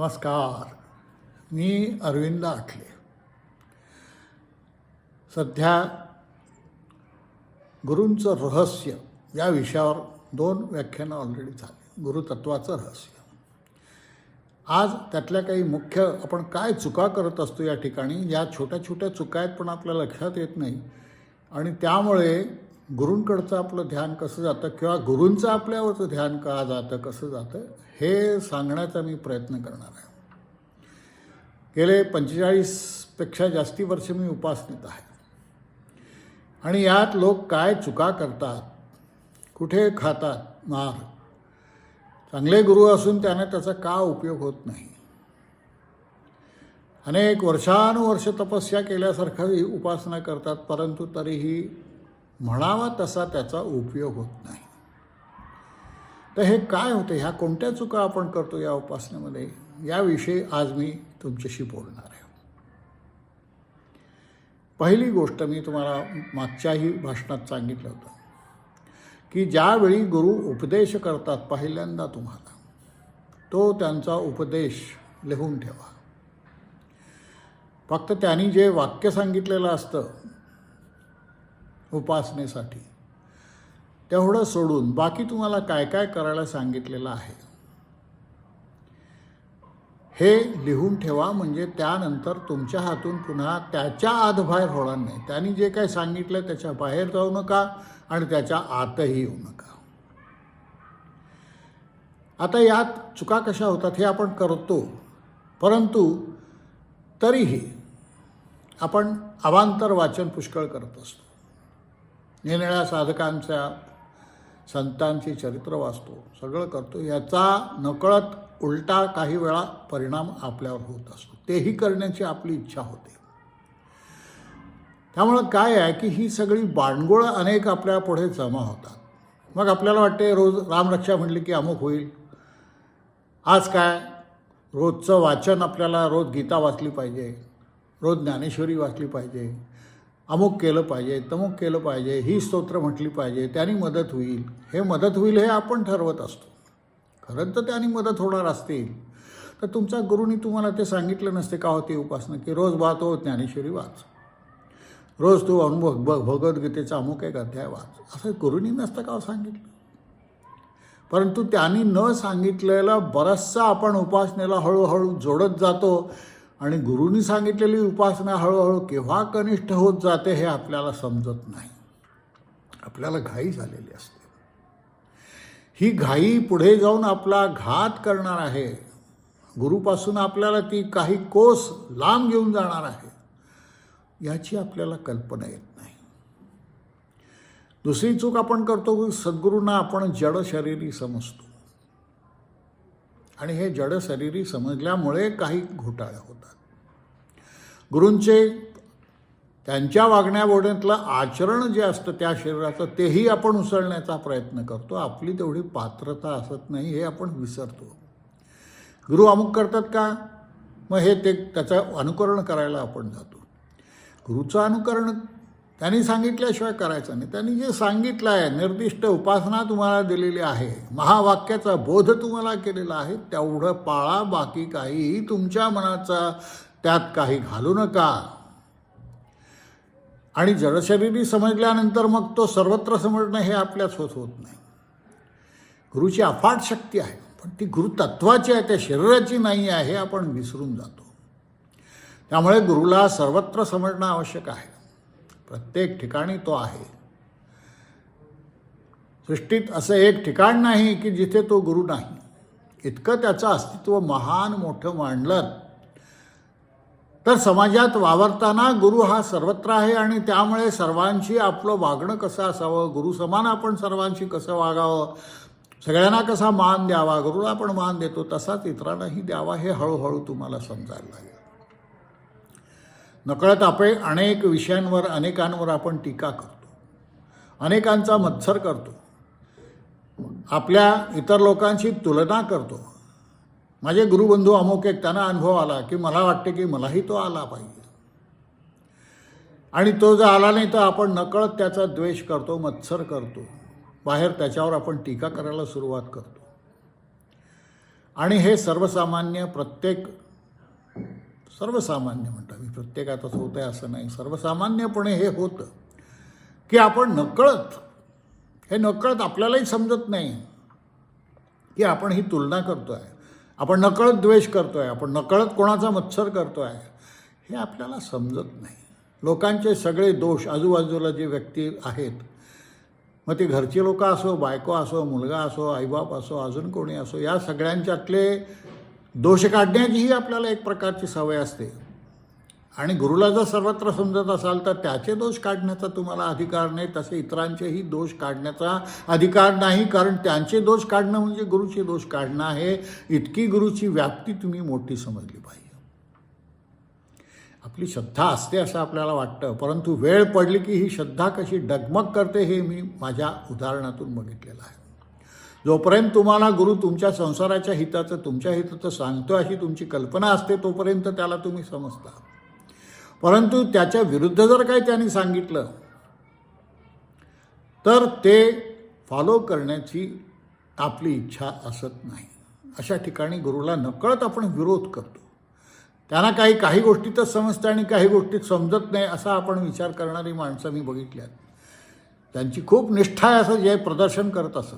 नमस्कार. मी अरविंद आठले. सध्या गुरूंचं रहस्य या विषयावर 2 व्याख्यानं ऑलरेडी झाली. गुरुतत्वाचं रहस्य. आज त्यातल्या काही मुख्य आपण काय चुका करत असतो या ठिकाणी, या छोट्या छोट्या चुका आहेत पण आपल्या लक्षात येत नाही, आणि त्यामुळे गुरूंकडचं आपलं ध्यान कसं जातं किंवा गुरूंचं आपल्यावरचं ध्यान का जातं, कसं जातं, हे सांगण्याचा मी प्रयत्न करणार आहे. गेले 45पेक्षा जास्ती वर्ष मी उपासनेत आहे, आणि यात लोक काय चुका करतात, कुठे खातात मार. चांगले गुरु असून त्याने त्याचा का उपयोग होत नाही. अनेक वर्षानुवर्ष तपस्या केल्यासारखं उपासना करतात, परंतु तरीही म्हणावा तसा त्याचा उपयोग होत नाही. तर हे काय होतं, ह्या कोणत्या चुका आपण करतो या उपासनेमध्ये, याविषयी आज मी तुमच्याशी बोलणार आहे. पहिली गोष्ट मी तुम्हाला मागच्याही भाषणात सांगितलं होतं की ज्यावेळी गुरु उपदेश करतात पहिल्यांदा तुम्हाला, तो त्यांचा उपदेश लिहून ठेवा. फक्त त्यांनी जे वाक्य सांगितलेलं असतं उपासनेसाठी तेवढं सोडून बाकी तुम्हाला काय काय करायला सांगितलेलं आहे हे लिहून ठेवा. म्हणजे त्यानंतर तुमच्या हातून पुन्हा त्याच्या आत बाहेर होणार नाही. त्यांनी जे काय सांगितलं त्याच्या बाहेर जाऊ नका आणि त्याच्या आतही येऊ नका. आता यात चुका कशा होतात हे आपण करतो, परंतु तरीही आपण अवांतर वाचन पुष्कळ करत असतो. निरनिळ्या साधकांच्या संतांची चरित्र वाचतो, सगळं करतो. याचा नकळत उलटा काही वेळा परिणाम आपल्यावर होत असतो. तेही करण्याची आपली इच्छा होते. त्यामुळं काय आहे की ही सगळी बांडगुळं अनेक आपल्या पुढे जमा होतात. मग आपल्याला वाटते रोज रामरक्षा म्हटली की अमुक होईल. आज काय रोजचं वाचन, आपल्याला रोज गीता वाचली पाहिजे, रोज ज्ञानेश्वरी वाचली पाहिजे, अमुक केलं पाहिजे, तमुक केलं पाहिजे, ही स्तोत्र म्हटली पाहिजे, त्यांनी मदत होईल. हे मदत होईल हे आपण ठरवत असतो. खरंच तर त्यांनी मदत होणार असतील तर तुमच्या गुरुनी तुम्हाला ते सांगितलं नसते का होती उपासना की रोज तो ज्ञानेश्वरी वाच, रोज तू भगवद्गीतेचा अमुक एक अध्याय वाच, असं गुरुनी नसतं का सांगितलं. परंतु त्यांनी न सांगितलेलं बरंचसं आपण उपासनेला हळूहळू जोडत जातो, आणि गुरुनी सांगितलेली उपासना हळूहळू केव्हा कनिष्ठ होत जाते हे आपल्याला समजत नाही. आपल्याला घाई झालेली असते. ही घाई पुढे जाऊन आपला घात करणार आहे. गुरुपासून आपल्याला ती काही कोस लांब घेऊन जाणार आहे, याची आपल्याला कल्पना येत नाही. दुसरी चूक आपण करतो की सद्गुरूंना आपण जड शरीरी समजतो, आणि हे जड शरीरी समजल्यामुळे काही घोटाळे होतात. गुरूंचे त्यांच्या वागण्याबोलण्यातलं आचरण जे असतं त्या शरीराचं, तेही आपण उसळण्याचा प्रयत्न करतो. आपली तेवढी पात्रता असत नाही हे आपण विसरतो. गुरु अमुक करतात का, मग हे त्याचं अनुकरण करायला आपण जातो. गुरुचं अनुकरण त्यांनी सांगितल्याशिवाय करायचं नाही. त्यांनी जे सांगितलं आहे, निर्दिष्ट उपासना तुम्हाला दिलेली आहे, महावाक्याचा बोध तुम्हाला केलेला आहे, तेवढं पाळा. बाकी काहीही तुमच्या मनाचा त्यात काही घालू नका. आणि जडशरीरी समजल्यानंतर मग तो सर्वत्र समजणं हे आपल्याच होत नाही. गुरुची अफाट शक्ती आहे, पण ती गुरुतत्वाची आहे, त्या शरीराची नाही आहे हे आपण विसरून जातो. त्यामुळे गुरुला सर्वत्र समजणं आवश्यक आहे. प्रत्येक ठिकाणी तो आहे. सृष्टीत असं एक ठिकाण नाही की जिथे तो गुरु नाही. इतकं त्याचं अस्तित्व महान मोठं मांडलं तर समाजात वावरताना गुरु हा सर्वत्र आहे, आणि त्यामुळे सर्वांशी आपलं वागणं कसं असावं, गुरु समान आपण सर्वांशी कसं वागावं, सगळ्यांना कसा मान द्यावा, गुरुला आपण मान देतो तसाच इतरांनाही द्यावा, हे हळूहळू तुम्हाला समजायला लागेल. नकळत आपण अनेक विषयांवर अनेकांवर आपण टीका करतो, अनेकांचा मत्सर करतो, आपल्या इतर लोकांशी तुलना करतो. माझे गुरुबंधू अमुक एक, त्यांना अनुभव आला की मला वाटते की मलाही तो आला पाहिजे, आणि तो जर आला नाही तर आपण नकळत त्याचा द्वेष करतो, मत्सर करतो, बाहेर त्याच्यावर आपण टीका करायला सुरुवात करतो. आणि हे सर्वसामान्य सर्वसामान्य म्हणतात, मी प्रत्येकातच होतं आहे असं नाही, सर्वसामान्यपणे हे होतं की आपण नकळत आपल्यालाही समजत नाही की आपण ही तुलना करतो आहे, आपण नकळत द्वेष करतो आहे, आपण नकळत कोणाचा मत्सर करतो आहे, हे आपल्याला समजत नाही. लोकांचे सगळे दोष, आजूबाजूला जे व्यक्ती आहेत, मग ते घरचे लोक असो, बायको असो, मुलगा असो, आईबाप असो, अजून कोणी असो, या सगळ्यांच्यातले दोष काढण्याचीही आपल्याला एक प्रकारची सवय असते. आणि गुरुला जर सर्वत्र समजत असाल तर त्याचे दोष काढण्याचा तुम्हाला अधिकार नाही, तसे इतरांचेही दोष काढण्याचा अधिकार नाही, कारण त्यांचे दोष काढणं म्हणजे गुरुचे दोष काढणं आहे. इतकी गुरुची व्याप्ती तुम्ही मोठी समजली पाहिजे. आपली श्रद्धा असते असं आपल्याला वाटतं, परंतु वेळ पडली की ही श्रद्धा कशी डगमग करते हे मी माझ्या उदाहरणातून बघितलेलं आहे. जोपर्यंत तुम्हाला गुरु तुमच्या संसाराच्या हिताचं, तुमच्या हिताचं सांगतो अशी तुमची कल्पना असते, तोपर्यंत त्याला तुम्ही समजता. परंतु त्याच्या विरुद्ध जर काही त्यांनी सांगितलं तर ते फॉलो करण्याची आपली इच्छा असत नाही. अशा ठिकाणी गुरुला नकळत आपण विरोध करतो. त्यांना काही गोष्टीतच समजतं आणि काही गोष्टीत समजत नाही असा आपण विचार करणारी माणसं मी बघितली आहेत. त्यांची खूप निष्ठा आहे असं जे प्रदर्शन करत असत.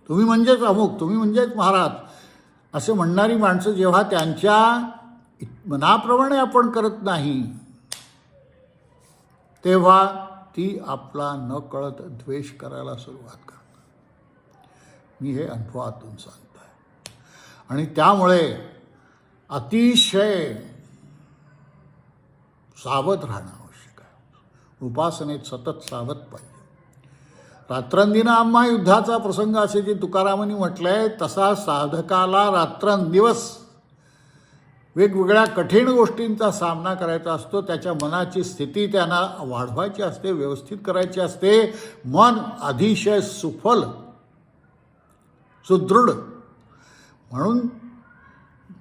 तुम्ही म्हणजेच अमुक, तुम्ही म्हणजेच महाराज असे म्हणणारी माणसं जेव्हा त्यांच्या मनाप्रमाणे आपण करत नाही तेव्हा ती आपला नकळत द्वेष करायला सुरुवात करतात. मी हे अनुभवातून सांगतो आहे. आणि त्यामुळे अतिशय सावध राहणं आवश्यक आहे. उपासनेत सतत सावध पाहिजे. रात्रंदिन आम्हा युद्धाचा प्रसंग असे जे तुकारामांनी म्हटलंय, तसा साधकाला रात्रंदिवस वेगवेगळ्या कठीण गोष्टींचा सामना करायचा असतो. त्याच्या मनाची स्थिती त्यांना वाढवायची असते, व्यवस्थित करायची असते. मन अतिशय सुदृढ म्हणून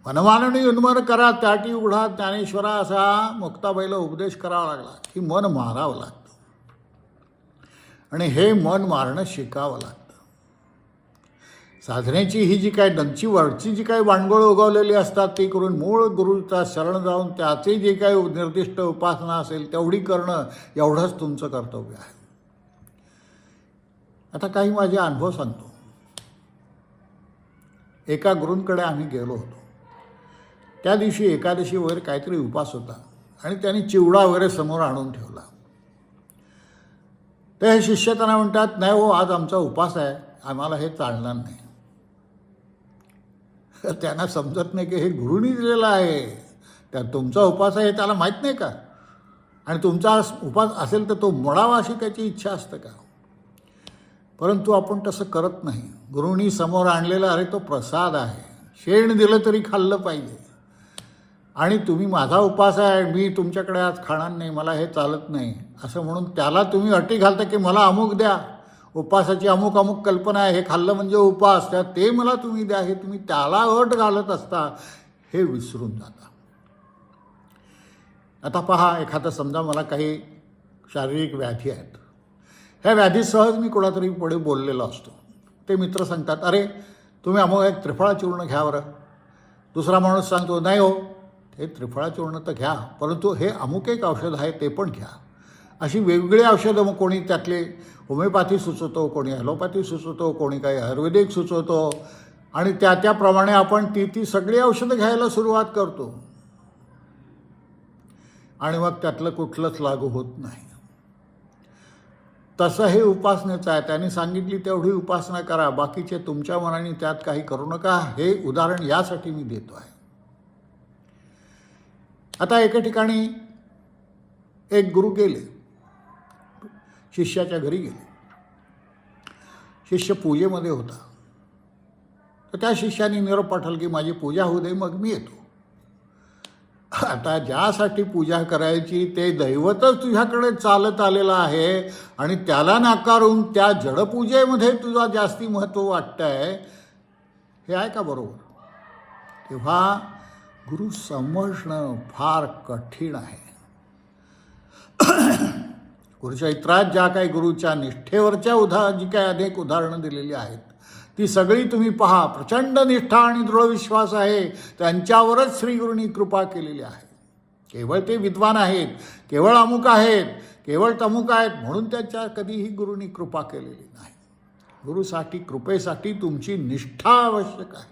मनमाननी उन्मन करा त्याटी उघडा ज्ञानेश्वरा असा मुक्ताबाईला उपदेश करावा लागला की मन मारावं लागतं. आणि हे मन मारणं शिकावं लागतं. साधनेची ही जी काय वरची जी काही भांडवळ उगवलेली असतात ती करून मूळ गुरुचा शरण जाऊन त्याचे जे काही निर्दिष्ट उपासना असेल तेवढी करणं, एवढंच तुमचं कर्तव्य आहे. आता काही माझे अनुभव सांगतो. एका गुरूंकडे आम्ही गेलो होतो. त्या दिवशी एकादशी वगैरे काहीतरी उपास होता आणि त्यांनी चिवडा वगैरे समोर आणून ठेवला. तर हे शिष्य त्यांना म्हणतात, नाही हो, आज आमचा उपास आहे, आम्हाला हे चालणार नाही. त्यांना समजत नाही की हे गुरुनी दिलेलं आहे, त्या तुमचा उपास आहे हे त्याला माहीत नाही का? आणि तुमचा उपास असेल तर तो मोडावा अशी त्याची इच्छा असतं का? परंतु आपण तसं करत नाही. गुरुनी समोर आणलेला अरे तो प्रसाद आहे, शेण दिलं तरी खाल्लं पाहिजे. आणि तुम्ही माझा उपास आहे, मी तुमच्याकडे आज खाणार नाही, मला हे चालत नाही असं म्हणून त्याला तुम्ही अटी घालता की मला अमुक द्या, उपासाची अमुक कल्पना आहे, हे खाल्लं म्हणजे उपास, त्या ते मला तुम्ही द्या, हे तुम्ही त्याला अट घालत असता, हे विसरून जाता. आता पहा, एखादा समजा मला काही शारीरिक व्याधी आहेत, ह्या व्याधी सहज मी कोणातरी पुढे बोललेलो असतो. ते मित्र सांगतात, अरे तुम्ही अमुक एक त्रिफळा चूर्ण घ्या बरं. दुसरा माणूस सांगतो, नाही हो, हे त्रिफळा चूर्ण तर घ्या, परंतु हे अमुक एक औषध आहे ते पण घ्या. अशी वेगवेगळी औषधं, मग कोणी त्यातले होमिओपॅथी सुचवतो, कोणी ॲलोपॅथी सुचवतो, कोणी काही आयुर्वेदिक सुचवतो. आणि त्याप्रमाणे आपण ती सगळी औषधं घ्यायला सुरुवात करतो आणि मग त्यातलं कुठलंच लागू होत नाही. तसं हे उपासनेचं आहे. त्यांनी सांगितली तेवढी उपासना करा, बाकीचे तुमच्या मनाने त्यात काही करू नका. हे उदाहरण यासाठी मी देतो आहे. आता एका ठिकाणी एक गुरु गेले, शिष्याच्या घरी गेले. शिष्य पूजेमध्ये होता. तर त्या शिष्याने निरोप पाठवला की माझी पूजा होऊ दे, मग मी येतो. आता ज्यासाठी पूजा करायची ते दैवतच तुझ्याकडे चालत आलेलं आहे आणि त्याला नाकारून त्या जडपूजेमध्ये तुझा जास्ती महत्त्व वाटतं आहे, हे आहे का बरोबर? तेव्हा गुरु समजणं फार कठीण आहे. गुरुचरित्रात ज्या काही गुरुच्या निष्ठेवरच्या जी काही अनेक उदाहरणं दिलेली आहेत ती सगळी तुम्ही पहा. प्रचंड निष्ठा आणि दृढ विश्वास आहे, त्यांच्यावरच श्रीगुरूंनी कृपा केलेली आहे. केवळ ते विद्वान आहेत, केवळ अमुक आहेत, केवळ तमुक आहेत म्हणून त्यांच्या कधीही गुरूंनी कृपा केलेली नाही. गुरुसाठी, कृपेसाठी तुमची निष्ठा आवश्यक आहे.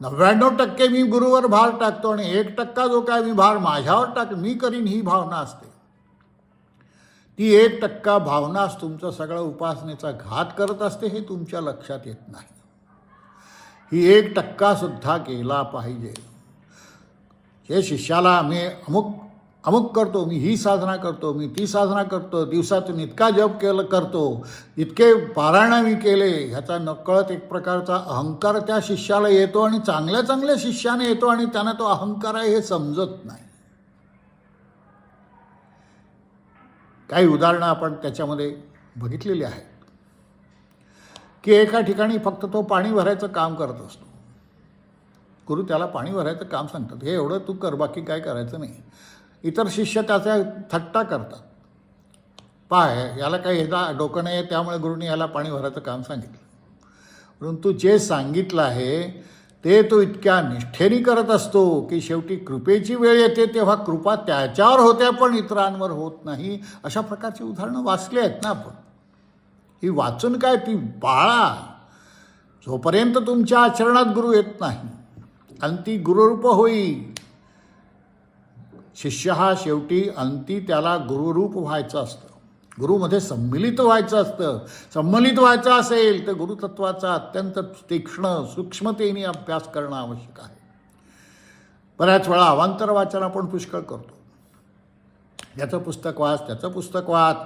99% मी गुरुवर भार टाकतो आणि 1% जो काय मी भार माझ्यावर मी करीन ही भावना असते. ती 1% भावनाच तुमचं सगळं उपासनेचा घात करत असते, हे तुमच्या लक्षात येत नाही. ही 1% सुद्धा केला पाहिजे. हे शिष्याला मी अमुक करतो, मी ही साधना करतो, मी ती साधना करतो, दिवसातून इतका जप करतो, इतके पारायण मी केले, ह्याचा नकळत एक प्रकारचा अहंकार त्या शिष्याला येतो आणि चांगल्या चांगल्या शिष्याने येतो आणि त्यांना तो अहंकार आहे हे समजत नाही. काही उदाहरणं आपण त्याच्यामध्ये बघितलेली आहेत की एका ठिकाणी फक्त तो पाणी भरायचं काम करत असतो. गुरु त्याला पाणी भरायचं काम सांगतात, हे एवढं तू कर, बाकी काय करायचं नाही. इतर शिष्य त्याचा थट्टा करतात, पाय याला काही ह्याचा डोकं नाही आहे, त्यामुळे गुरुनी याला पाणी भरायचं काम सांगितलं. परंतु जे सांगितलं आहे ते तो इतक्या निष्ठेने करत असतो की शेवटी कृपेची वेळ येते तेव्हा कृपा त्याच्यावर होते पण इतरांवर होत नाही. अशा प्रकारची उदाहरणं वाचली आहेत ना आपण. ही वाचून काय, ती पाळा. जोपर्यंत तुमच्या आचरणात गुरु येत नाही अंती गुरुरूप होई. शिष्य हा शेवटी अंती त्याला गुरुरूप व्हायचं असतं, गुरुमध्ये सम्मिलित व्हायचं असतं. सम्मिलित व्हायचं असेल तर गुरुतत्वाचा अत्यंत तीक्ष्ण सूक्ष्मतेने अभ्यास करणं आवश्यक आहे. बऱ्याच वेळा अवांतर वाचन आपण पुष्कळ करतो. याचं पुस्तक वाच, त्याचं पुस्तक वाच,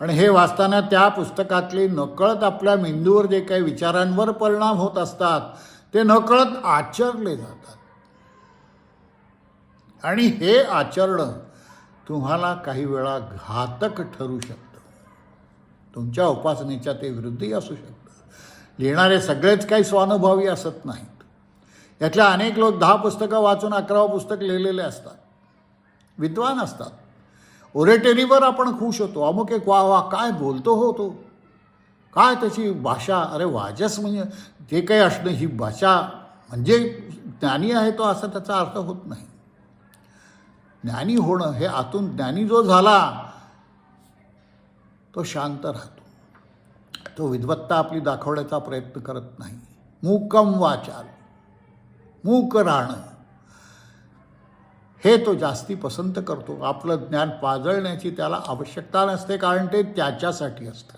आणि हे वाचताना त्या पुस्तकातले नकळत आपल्या मेंदूवर जे काही विचारांवर परिणाम होत असतात ते नकळत आचरले जातात. आणि हे आचरण तुम्हाला काही वेळा घातक ठरू शकतं. तुमच्या उपासनेच्या ते विरुद्धही असू शकतं. लिहिणारे सगळेच काही स्वानुभवी असत नाहीत. यातल्या अनेक लोक 10 पुस्तकं वाचून 11वं पुस्तक लिहिलेले असतात, विद्वान असतात. ओरेटरीवर आपण खुश होतो, अमुक एक वा काय बोलतो हो तो, काय त्याची भाषा, अरे वाजस म्हणजे जे काही असणं, ही भाषा म्हणजे ज्ञानी आहे तो असा त्याचा अर्थ होत नाही. ज्ञानी होणं हे आतून, ज्ञानी जो झाला तो शांत राहतो, तो विद्वत्ता आपली दाखवण्याचा प्रयत्न करत नाही. मूकम वाचाल, मूक राहणं हे तो जास्ती पसंत करतो. आपलं ज्ञान पाजळण्याची त्याला आवश्यकता नसते, कारण ते त्याच्यासाठी असतं.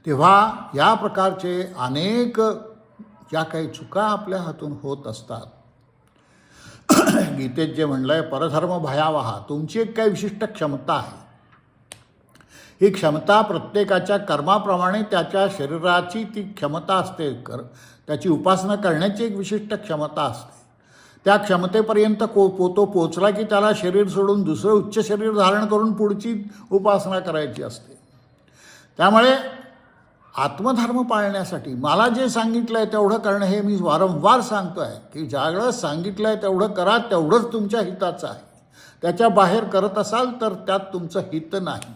तेव्हा या प्रकारचे अनेक ज्या काही चुका आपल्या हातून होत असतात, गीतेत जे म्हणलं आहे परधर्म भयावहा, तुमची एक काही विशिष्ट क्षमता आहे. ही क्षमता प्रत्येकाच्या कर्माप्रमाणे त्याच्या शरीराची ती क्षमता असते, त्याची उपासना करण्याची एक विशिष्ट क्षमता असते. त्या क्षमतेपर्यंत तो पोचला की त्याला शरीर सोडून दुसरं उच्च शरीर धारण करून पुढची उपासना करायची असते. त्यामुळे आत्मधर्म पाळण्यासाठी मला जे सांगितलं आहे तेवढं करणं, हे मी वारंवार सांगतो आहे की ज्यावेळेला सांगितलं आहे तेवढं करा, तेवढंच तुमच्या हिताचं आहे. त्याच्या बाहेर करत असाल तर त्यात तुमचं हित नाही.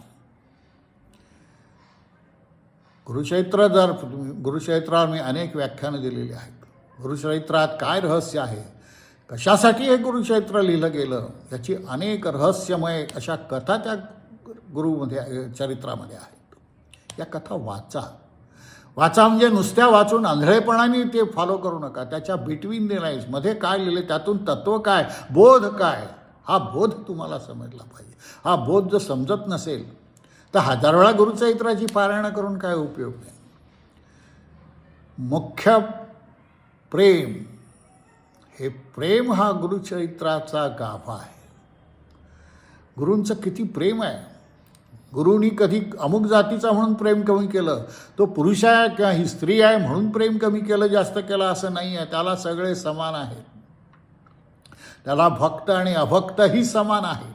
गुरुचरित्रावर मी अनेक व्याख्यानं दिलेली आहेत. गुरुचरित्रात काय रहस्य आहे, कशासाठी हे गुरुचरित्र लिहिलं गेलं, याची अनेक रहस्यमय अशा कथा त्या चरित्रामध्ये आहेत. या कथा वाचा म्हणजे नुसत्या वाचून आंधळेपणाने ते फॉलो करू नका. त्याच्या बिटवीन द लाईन्स मध्ये काय लिहिले, त्यातून तत्व काय, बोध काय, हा बोध तुम्हाला समजला पाहिजे. हा बोध जर समजत नसेल तर 1000 वेळा गुरुचरित्राची पारायण करून काय उपयोग नाही. मुख्य प्रेम, हे प्रेम हा गुरुचरित्राचा गाभा आहे. गुरूंचं किती प्रेम आहे. गुरुनी कधी अमुक जातीचा म्हणून प्रेम कमी केलं, तो पुरुष आहे किंवा ही स्त्री आहे म्हणून प्रेम कमी केलं, जास्त केलं असं नाही आहे. त्याला सगळे समान आहेत. त्याला भक्त आणि अभक्तही समान आहेत.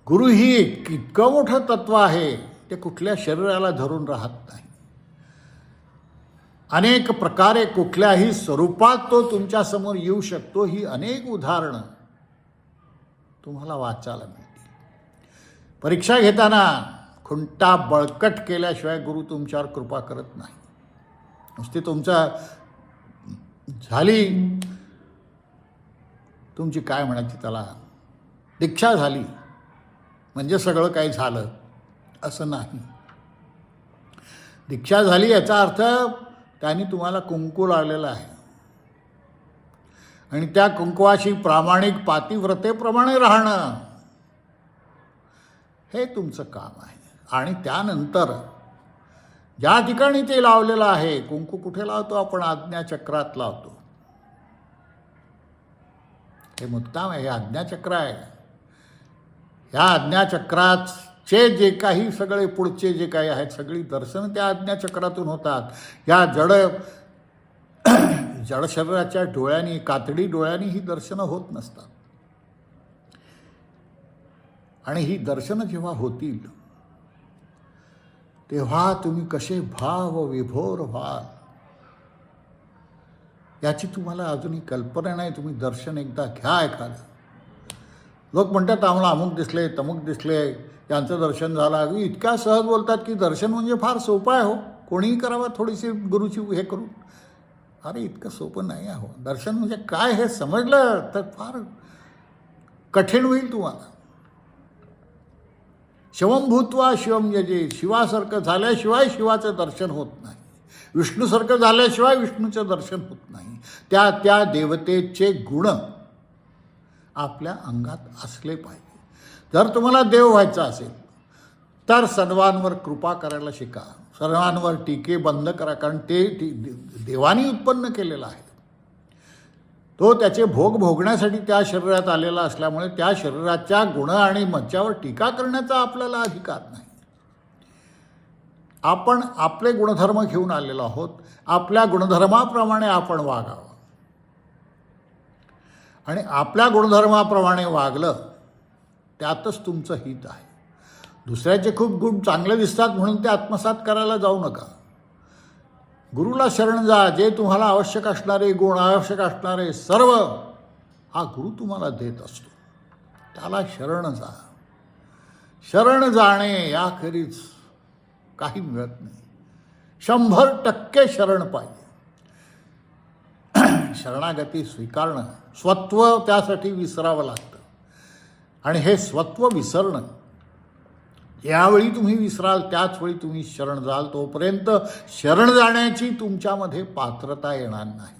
गुरु ही इतकं मोठं तत्व आहे, ते कुठल्या शरीराला धरून राहत नाही. अनेक प्रकारे कुठल्याही स्वरूपात तो तुमच्यासमोर येऊ शकतो. ही अनेक उदाहरणं तुम्हाला वाचायला मिळतील. परीक्षा घेताना खुंटा बळकट केल्याशिवाय गुरु तुमच्यावर कृपा करत नाही. नुसती तुमचा झाली, तुमची काय म्हणायची त्याला, दीक्षा झाली म्हणजे सगळं काही झालं असं नाही. दीक्षा झाली याचा अर्थ त्यांनी तुम्हाला कुंकू लावलेला आहे आणि त्या कुंकवाशी प्रामाणिक पातिव्रतेप्रमाणे राहणं हे तुमचं काम आहे. आणि त्यानंतर ज्या ठिकाणी ते लावलेलं आहे, कुंकू कुठे लावतो आपण? आज्ञाचक्रात लावतो. हे मुद्दाम आहे, हे आज्ञाचक्र आहे. ह्या आज्ञाचक्राचे जे काही सगळे पुढचे जे काही आहेत सगळी दर्शनं त्या आज्ञाचक्रातून होतात. या जड शरीराच्या डोळ्यांनी, कातडी डोळ्यांनी ही दर्शनं होत नसतात. आणि ही दर्शनं जेव्हा होतील तेव्हा तुम्ही कसे भाव विभोर व्हाल याची तुम्हाला अजूनही कल्पना नाही. तुम्ही दर्शन एकदा घ्या एखादं. लोक म्हणतात आम्हाला अमुक दिसले, तमुक दिसले, यांचं दर्शन झालं. अगदी इतक्या सहज बोलतात की दर्शन म्हणजे फार सोपं आहे हो, कोणीही करावं थोडीशी गुरुची हे करून. अरे इतकं सोपं नाही आहे हो. दर्शन म्हणजे काय हे समजलं तर फार कठीण होईल तुम्हाला. शिवम भूत्वा शिवम यजे, शिवासारखं झाल्याशिवाय शिवाचं दर्शन होत नाही. विष्णूसारखं झाल्याशिवाय विष्णूचं दर्शन होत नाही. त्या त्या देवतेचे गुण आपल्या अंगात असले पाहिजे. जर तुम्हाला देव व्हायचं असेल तर सर्वांवर कृपा करायला शिका, सर्वांवर टीके बंद करा. कारण ते देवानी उत्पन्न केलेलं आहे. तो त्याचे भोग भोगण्यासाठी त्या शरीरात आलेला असल्यामुळे त्या शरीराच्या गुण आणि मज्जावर टीका करण्याचा आपल्याला अधिकार नाही. आपण आपले गुणधर्म घेऊन आलेलो आहोत. आपल्या गुणधर्माप्रमाणे आपण वागावं आणि आपल्या गुणधर्माप्रमाणे वागलं त्यातच तुमचं हित आहे. दुसऱ्याचे खूप गुण चांगले दिसतात म्हणून ते आत्मसात करायला जाऊ नका. गुरुला शरण जा. जे तुम्हाला आवश्यक असणारे गुण, आवश्यक असणारे सर्व हा गुरु तुम्हाला देत असतो. त्याला शरण जा. शरण जाणे याखेरीज काही मिळत नाही. 100% शरण पाहिजे. शरणागती स्वीकारणं, स्वत्व त्यासाठी विसरावं लागतं. आणि हे स्वत्व विसरणं, यावेळी तुम्ही विसराल त्याच वेळी तुम्ही शरण जाल. तोपर्यंत शरण जाण्याची तुमच्यामध्ये पात्रता येणार नाही.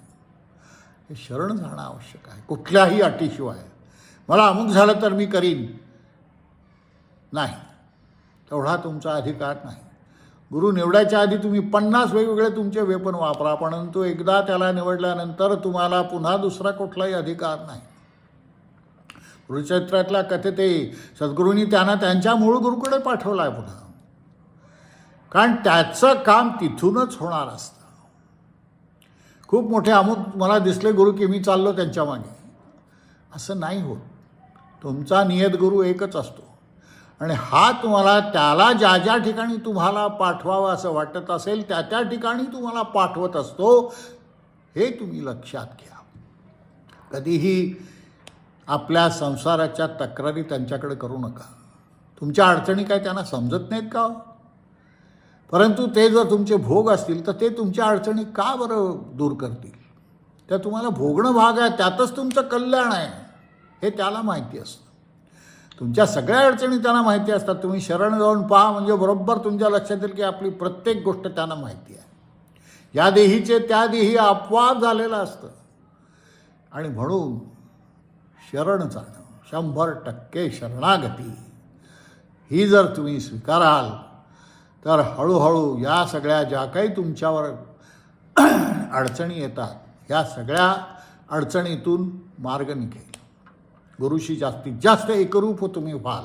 हे शरण जाणं आवश्यक आहे कुठल्याही अटीशिवाय. मला अमुक झालं तर मी करीन नाही, तेवढा तुमचा अधिकार नाही. गुरु निवडायच्या आधी तुम्ही 50 वेगवेगळे तुमचे वेपन वापरा, परंतु एकदा त्याला निवडल्यानंतर तुम्हाला पुन्हा दुसरा कुठलाही अधिकार नाही. गुरुचरित्रातल्या कथेत सद्गुरूंनी त्यांना त्यांच्या मूळ गुरुकडे पाठवलं आहे पुन्हा. कारण त्याचं काम तिथूनच होणार असतं. खूप मोठे अमुक मला दिसले गुरु की मी चाललो त्यांच्या मागे, असं नाही होत. तुमचा नियत गुरु एकच असतो आणि हा तुम्हाला त्याला ज्या ज्या ठिकाणी तुम्हाला पाठवावं असं वाटत असेल त्या त्या ठिकाणी तुम्हाला पाठवत असतो. हे तुम्ही लक्षात घ्या. कधीही आपल्या संसाराच्या तक्रारी त्यांच्याकडे करू नका. तुमच्या अडचणी काय त्यांना समजत नाहीत का? परंतु ते जर तुमचे भोग असतील तर ते तुमच्या अडचणी का बरं दूर करतील? त्या तुम्हाला भोगणं भाग आहे, त्यातच तुमचं कल्याण आहे हे त्याला माहिती असतं. तुमच्या सगळ्या अडचणी त्यांना माहिती असतात. तुम्ही शरण जाऊन पहा म्हणजे बरोबर तुमच्या लक्षात येईल की आपली प्रत्येक गोष्ट त्यांना माहिती आहे. या देहीचे त्या देही आपोआप झालेलं असतं. आणि म्हणून शरण जाणं, 100% शरणागती ही जर तुम्ही स्वीकाराल तर हळूहळू या सगळ्या ज्या काही तुमच्यावर अडचणी येतात या सगळ्या अडचणीतून मार्ग निघेल. गुरुशी जास्तीत जास्त एकरूप तुम्ही व्हाल.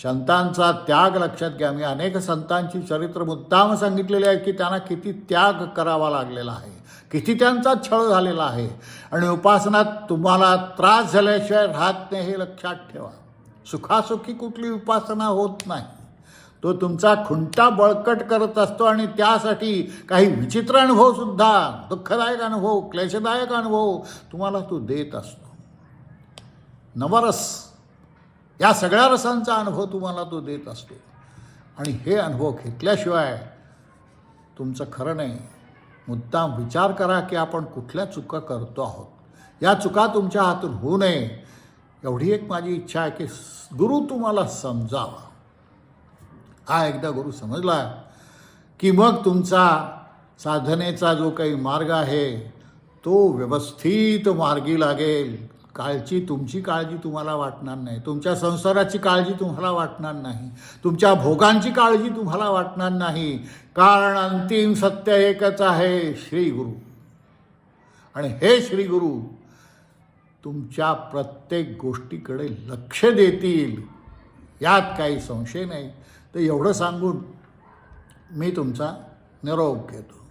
संतांचा त्याग लक्षात घ्या. मी अनेक संतांची चरित्र मुद्दाम सांगितलेले आहे की त्यांना किती त्याग करावा लागलेला आहे, किती त्यांचा छळ झालेला आहे. आणि उपासनात तुम्हाला त्रास झाल्याशिवाय राहत नाही हे लक्षात ठेवा. सुखासुखी कुठली उपासना होत नाही. तो तुमचा खुंटा बळकट करत असतो आणि त्यासाठी काही विचित्र अनुभवसुद्धा, दुःखदायक अनुभव, क्लेशदायक अनुभव तुम्हाला तो देत असतो. नवरस या सगळ्या रसांचा अनुभव तुम्हाला तो देत असतो. आणि हे अनुभव घेतल्याशिवाय तुमचं खरं नाही. मुद्दाम विचार करा की आपण कुठल्या चुका करतो आहोत. या चुका तुमच्या हातून होऊ नये एवढी एक माझी इच्छा आहे की गुरु तुम्हाला समजावा. हा एकदा गुरु समजला की मग तुमचा साधनेचा जो काही मार्ग आहे तो व्यवस्थित मार्गी लागेल. तुमची काळजी तुम्हाला वाटणार नाही, तुमच्या संसाराची काळजी तुम्हाला वाटणार नाही, तुमच्या भोगांची काळजी तुम्हाला वाटणार नाही. कारण अंतिम सत्य एकच आहे, श्री गुरु. आणि हे श्री गुरु तुमच्या प्रत्येक गोष्टीकडे लक्ष देतील यात काही संशय नाही. तर एवढं सांगून मी तुमचा निरोप घेतो.